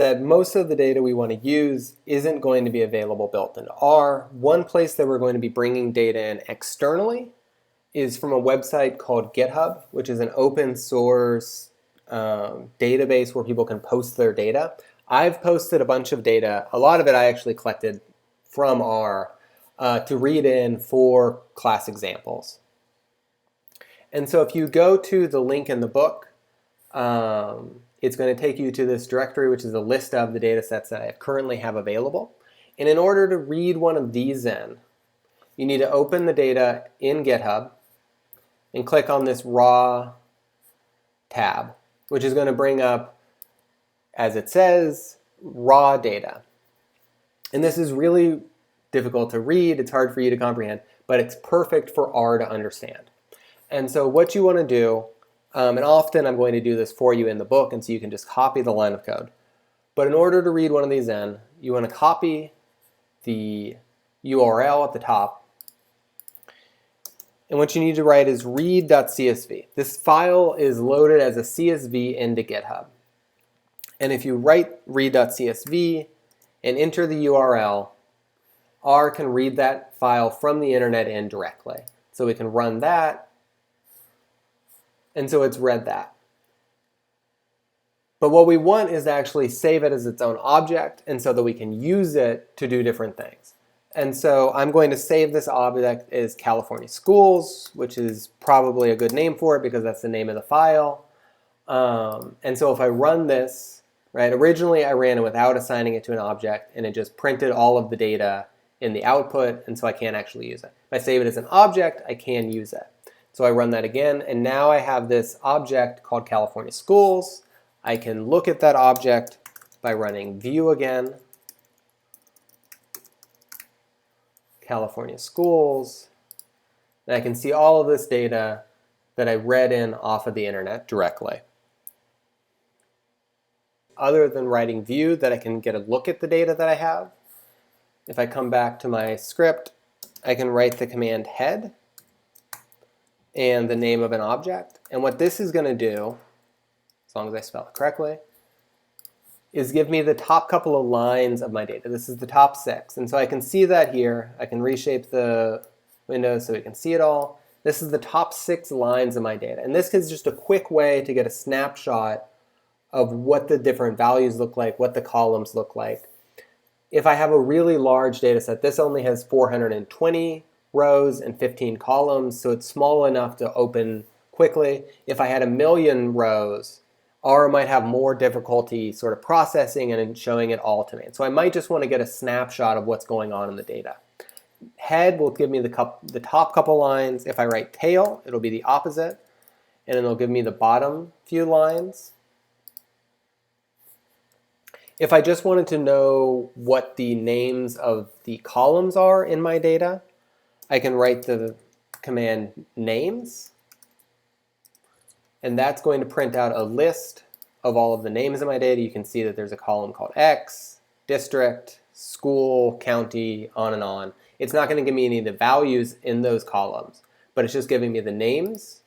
That most of the data we want to use isn't going to be available built into R. One place that we're going to be bringing data in externally is from a website called GitHub, which is an open source database where people can post their data. I've posted a bunch of data. A lot of it I actually collected from R to read in for class examples. And so if you go to the link in the book, it's going to take you to this directory, which is a list of the data sets that I currently have available. And in order to read one of these in, you need to open the data in GitHub and click on this raw tab, which is going to bring up, as it says, raw data. And this is really difficult to read. It's hard for you to comprehend, but it's perfect for R to understand. And so what you want to do, and often I'm going to do this for you in the book, and so you can just copy the line of code. But in order to read one of these in, you want to copy the URL at the top. And what you need to write is read.csv. This file is loaded as a CSV into GitHub. And if you write read.csv and enter the URL, R can read that file from the internet in directly. So we can run that. And so it's read that. But what we want is to actually save it as its own object, and so that we can use it to do different things. And so I'm going to save this object as California Schools, which is probably a good name for it because that's the name of the file. And so if I run this, right, originally I ran it without assigning it to an object, and it just printed all of the data in the output, and so I can't actually use it. If I save it as an object, I can use it. So I run that again, and now I have this object called California Schools. I can look at that object by running view again, California Schools, and I can see all of this data that I read in off of the internet directly. Other than writing view, that I can get a look at the data that I have. If I come back to my script, I can write the command head and the name of an object. And what this is going to do, as long as I spell it correctly, is give me the top couple of lines of my data. This is the top 6. And so I can see that here. I can reshape the window so we can see it all. This is the top 6 lines of my data. And this is just a quick way to get a snapshot of what the different values look like, what the columns look like. If I have a really large data set, this only has 420 rows and 15 columns, so it's small enough to open quickly. If I had 1,000,000 rows, R might have more difficulty sort of processing and showing it all to me. So I might just want to get a snapshot of what's going on in the data. Head will give me the top couple lines. If I write tail, it'll be the opposite, and then it'll give me the bottom few lines. If I just wanted to know what the names of the columns are in my data, I can write the command names, and that's going to print out a list of all of the names of my data. You can see that there's a column called X, district, school, county, on and on. It's not going to give me any of the values in those columns, but it's just giving me the names